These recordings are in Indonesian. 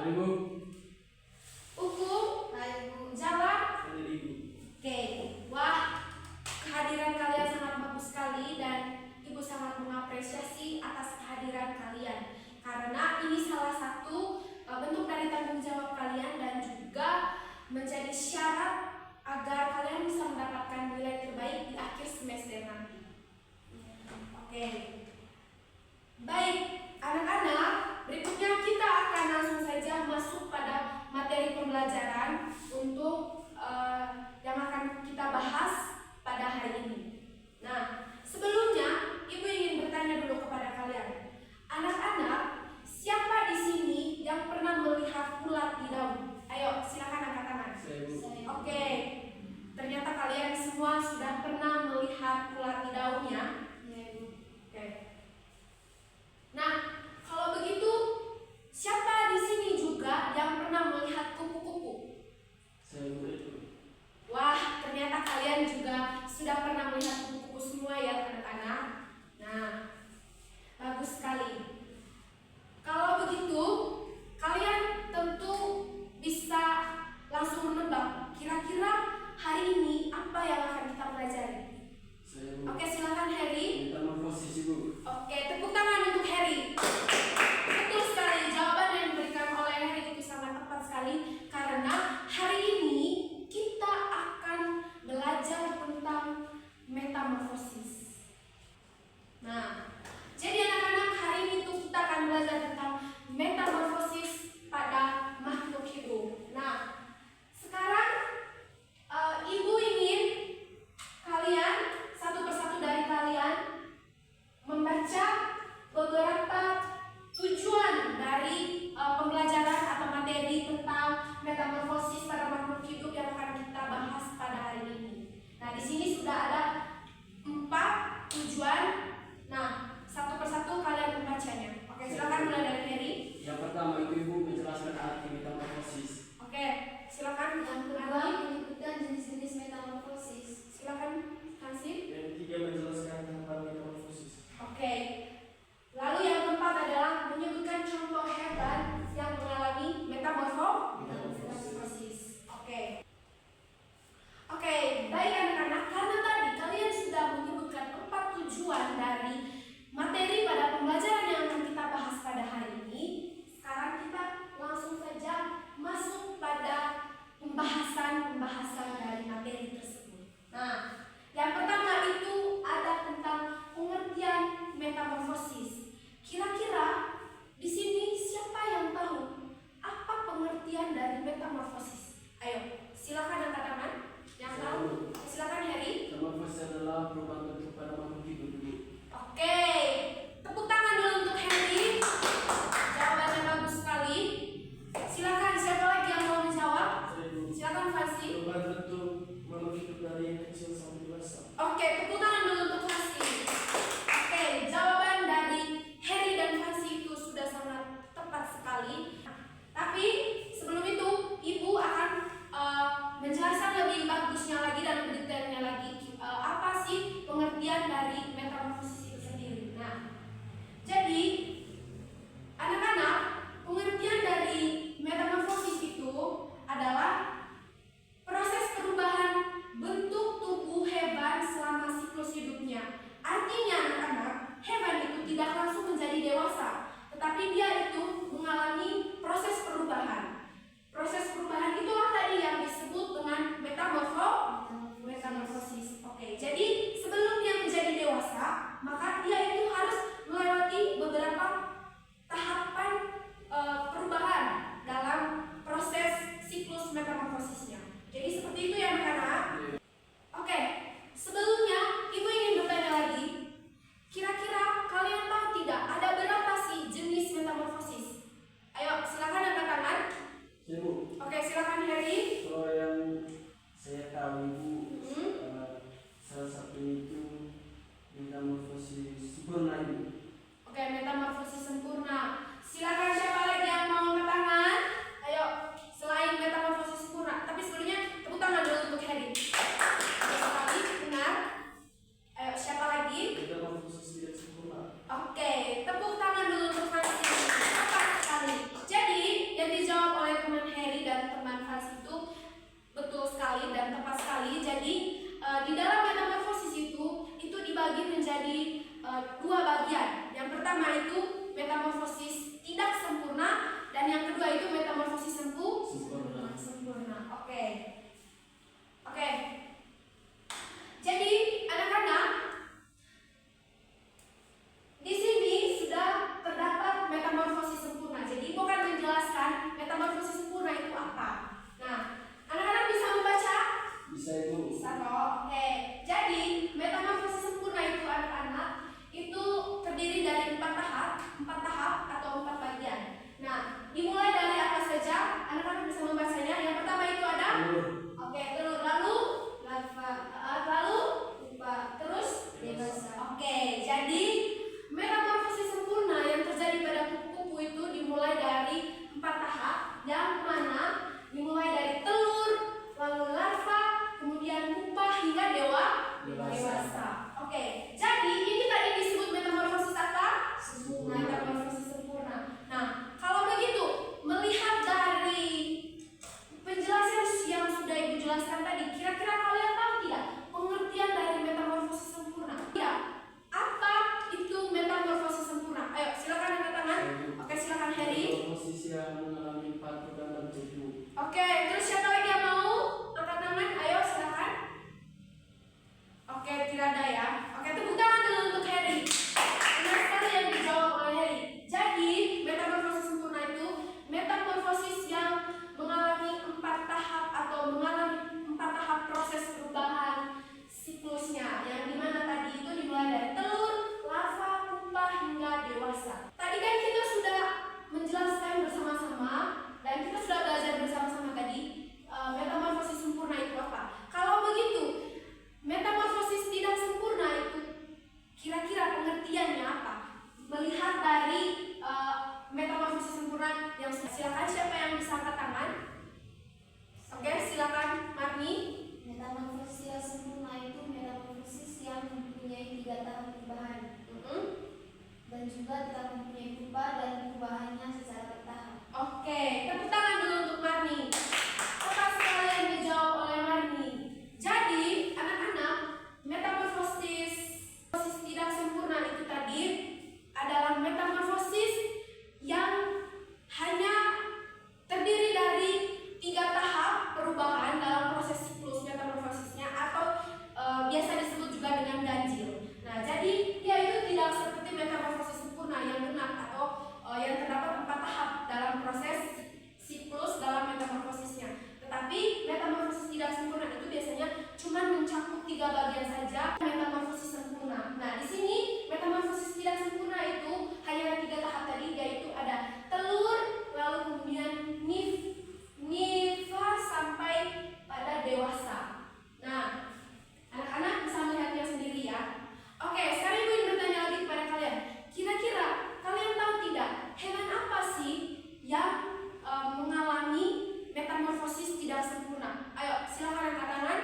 Halo Ibu. Hukum. Hai Bu. Jawab. Halo Ibu. Oke. Wah, kehadiran kalian sangat bagus sekali dan Ibu sangat mengapresiasi atas kehadiran kalian karena ini salah satu bentuk dari tanggung jawab kalian dan juga menjadi syarat agar kalian bisa mendapatkan nilai terbaik di akhir semester nanti. Oke. Baik, anak-anak, berikutnya kita akan langsung saja masuk pada materi pembelajaran untuk yang akan kita bahas pada hari ini. Nah, sebelumnya Ibu ingin bertanya dulu kepada kalian. Anak-anak, siapa di sini yang pernah melihat ulat di daun? Ayo, silakan angkat tangan. Saya Bu. Oke. Ternyata kalian semua sudah pernah melihat ulat di daun ya? Iya Bu. Oke. Nah, kalau begitu, siapa di sini juga yang pernah melihat kupu-kupu? Saya Bu. dua bagian. Yang pertama itu metamorfosis tidak sempurna dan yang kedua itu metamorfosis sempurna. Oke. Jadi anak-anak, di sini sudah terdapat metamorfosis sempurna. Jadi bukan menjelaskan metamorfosis sempurna itu apa. Nah, anak-anak bisa membaca? Bisa itu. Bisa toh. Oke. Jadi metamorfosis sempurna itu anak-anak itu terdiri dari 4 tahap atau 4 bagian. Nah, dimulai dari apa saja? Anak-anak bisa membacanya. Yang pertama itu ada telur, lalu larva, lalu pupa, terus dewasa. Oke, jadi metamorfosis sempurna yang terjadi pada kupu-kupu itu dimulai dari 4 tahap, yang mana dimulai dari telur, lalu larva, kemudian pupa hingga dewasa. Oke, jadi ini tadi disebut metamorfosis apa? Metamorfosis sempurna. Nah, kalau begitu, melihat dari penjelasan yang sudah Ibu jelaskan tadi, kira-kira kalian tahu tidak pengertian dari metamorfosis sempurna? Ya, apa itu metamorfosis sempurna? Ayo, silakan angkat tangan. Oke, silakan Heri. Metamorfosis yang mengalami bentuk dan bentuk. Oke, terus siapa lagi yang mau angkat tangan? Ayo, silakan. Oke, tidak ada ya. Oke, tepuk tangan dulu untuk Heri. Benar sekali yang dijawab oleh Heri. Jadi, metamorfosis sempurna itu metamorfosis yang mengalami 4 tahap atau mengalami 4 tahap proses perubahan siklusnya, yang dimana tadi itu dimulai dari telur, larva, pupa hingga dewasa. Tadi kan kita sudah menjelaskan bersama-sama dan kita sudah belajar bersama-sama tadi metamorfosis sempurna itu apa. Kalau begitu, metamorfosis tidak sempurna itu kira-kira pengertiannya apa? Melihat dari metamorfosis sempurna yang silakan siapa yang bisa angkat tangan? Oke, silakan Marni. Metamorfosis yang sempurna itu metamorfosis yang mempunyai 3 tahap perubahan dan juga tidak mempunyai pupa dan perubahannya secara bertahap. Oke, tepuk tangan dulu untuk Marni. Apa sekali yang dijawab oleh Marni. Jadi, anak-anak, metamorfosis tidak sempurna itu tadi adalah metamorfosis yang hanya terdiri dari 3 tahap perubahan dalam proses siklus metamorfosisnya atau biasa disebut juga dengan ganjil. Nah, jadi dia itu tidak seperti metamorfosis sempurna yang benar atau yang terdapat 4 tahap dalam proses siklus dalam metamorfosisnya. Tetapi metamorfosis tidak sempurna itu biasanya cuma mencakup 3 bagian saja metamorfosis sempurna. Nah, di sini metamorfosis tidak sempurna itu hanya ada 3 tahap tadi, yaitu ada telur, lalu kemudian nifa sampai pada dewasa. Nah, anak-anak bisa melihatnya sendiri ya. Oke, sekarang Ibu ingin bertanya lagi kepada kalian. Kira-kira kalian tahu tidak hewan apa sih yang mengalami metamorfosis tidak sempurna? Ayo, silakan angkat tangan.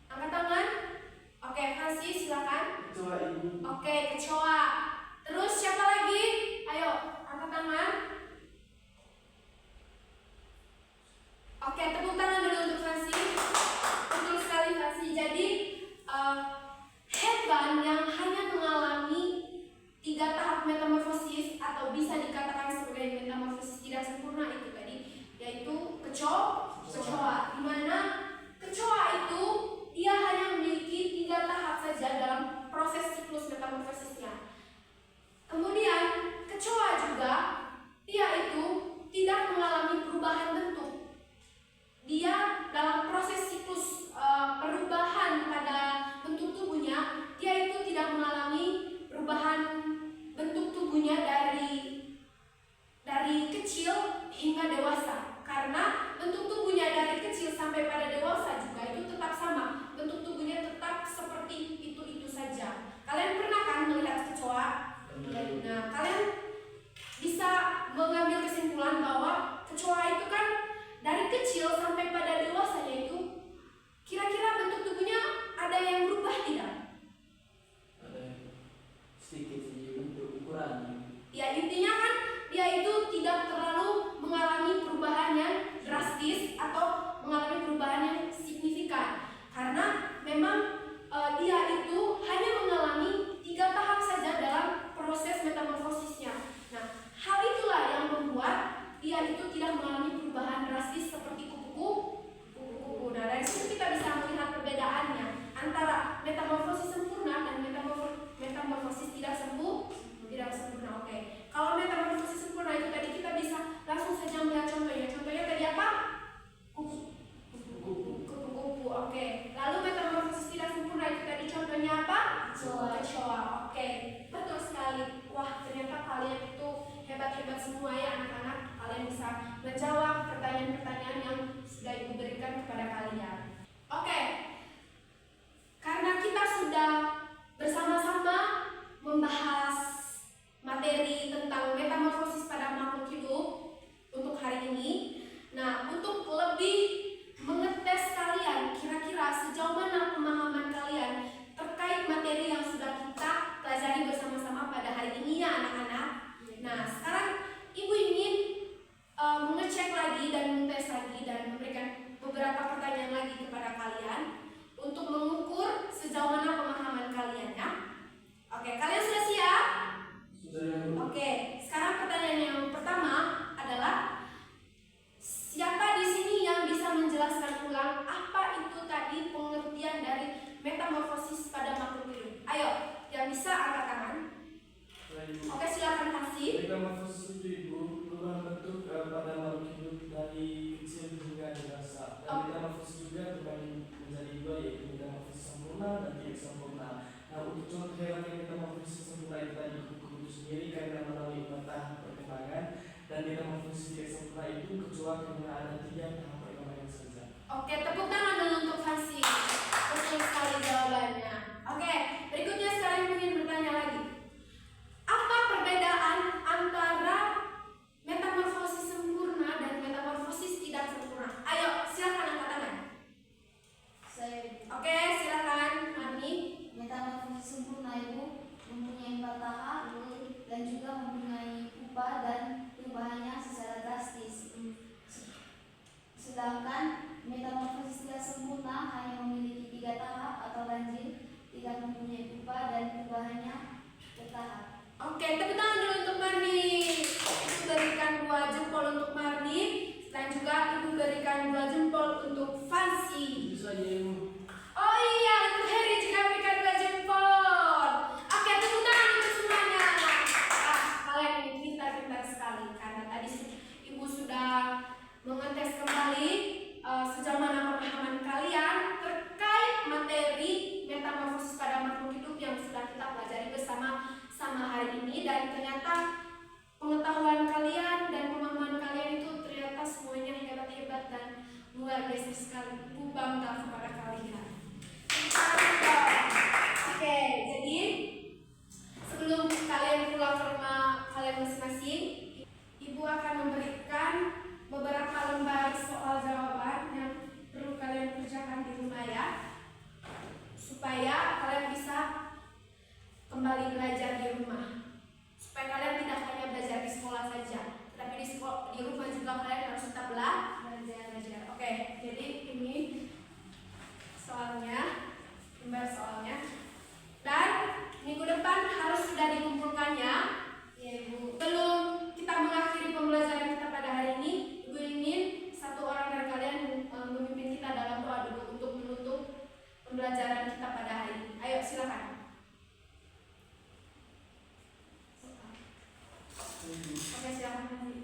Angkat tangan. Oke, Francis silakan. Oke, kecoa. Terus siapa lagi? Ayo, angkat tangan. Oke, tepuk tangan dulu untuk Francis. Betul sekali Francis. Jadi hewan yang hanya mengalami 3 tahap metamorfosis atau bisa dikatakan sebagai metamorfosis tidak sempurna itu tadi, yaitu kecoa. Di mana kecoa itu dia hanya memiliki 3 tahap saja dalam proses siklus metamorfosisnya. Kemudian kecoa juga dia itu tidak mengalami perubahan bentuk. Dia dalam proses siklus perubahan pada bentuk tubuhnya, dia itu tidak mengalami perubahan bentuk tubuhnya dari kecil hingga dewasa. Karena bentuk tubuhnya dari kecil sampai pada dewasa juga itu tetap sama. Bentuk tubuhnya tetap seperti itu saja. Kalian pernah kan melihat kecoa? Nah, kalian bisa mengambil kesimpulan bahwa kecoa itu kan dari kecil sampai pada dewasanya itu kira-kira bentuk tubuhnya ada yang berubah tidak? Ada sedikit sih bentuk ukuran. Ya, intinya kan dia itu tidak terlalu mengalami perubahan yang drastis atau mengalami perubahan yang signifikan, karena memang dia itu hanya semua ya anak-anak, kalian bisa menjawab pertanyaan-pertanyaan yang sudah Ibu berikan kepada kalian. Oke, karena kita sudah bersama-sama membahas materi tentang metamorfosis pada makhluk hidup untuk hari ini. Nah, untuk lebih mengetes kalian, kira-kira sejauh mana pemahaman kalian terkait materi yang sudah kita pelajari bersama-sama pada hari ini ya anak-anak. Nah, sekarang Ibu ingin mengecek lagi dan mengetes lagi dan memberikan beberapa pertanyaan lagi kepada kalian untuk mengukur sejauh mana pemahaman kalian ya. Oke, kalian sudah siap? Oke, sekarang pertanyaan yang pertama adalah siapa di sini yang bisa menjelaskan ulang apa itu tadi pengertian dari metamorfosis pada makhluk hidup? Ayo, yang bisa angkat tangan. Oke, silakan kasih. Metamorfosis itu Ibu perubahan bentuk pada makhluk hidup dari kecil hingga dewasa. Dan metamorfosis juga terbagi menjadi dua, yaitu metamorfosis sempurna dan tidak sempurna. Nah, untuk contoh hewan yang metamorfosis sempurna itu tadi kuku itu sendiri karena melalui 4 tahap perkembangan, dan metamorfosis tidak sempurna itu kecuali karena ada 3 tahap perkembangan saja. Oke, tepuk tangan dulu untuk Fasi. Betul sekali jawabannya. Oke, berikutnya sekarang Ibu ingin bertanya lagi. Apa perbedaan antara metamorfosis sempurna dan metamorfosis tidak sempurna? Ayo, silakan angkat tangan. Oke, silakan Marni. Metamorfosis sempurna itu mempunyai 4 tahap dan juga mempunyai pupa dan perubahannya secara drastis. Sedangkan metamorfosis tidak sempurna hanya memiliki 3 tahap atau ganjil, tidak mempunyai pupa dan perubahannya bertahap. Oke, tepuk tangan dulu untuk Marni. Ibu berikan 2 jempol untuk Marni dan juga Ibu berikan 2 jempol untuk Fancy. Bisa ya Ibu. Oh iya, Ibu Heri juga berikan 2 jempol. Oke, tepuk tangan untuk semuanya. Kalian ini pintar-pintar sekali karena tadi Ibu sudah mengetes kembali sejauh mana pemahaman kalian terkait materi metamorfosis pada makhluk hidup yang sudah kita pelajari bersama hari ini, dan ternyata pengetahuan kalian dan pemahaman kalian itu ternyata semuanya hebat-hebat dan luar biasa sekali. Ibu bangga kepada kalian. Oke, jadi sebelum kalian pulang ke rumah kalian masing-masing, Ibu akan memberikan beberapa lembar soal jawaban yang perlu kalian kerjakan di rumah ya, supaya kalian bisa kembali belajar di rumah, supaya kalian tidak hanya belajar di sekolah saja, tapi di rumah juga kalian harus tetap belajar. Oke, jadi ini soalnya, lembar soalnya, dan minggu depan harus sudah dikumpulkannya ya Ibu. Belum kita mengakhiri pembelajaran kita pada hari ini, Ibu ingin satu orang dari kalian memimpin kita dalam doa dulu untuk menutup pembelajaran kita pada hari ini. Ayo silakan. Oke, silakan.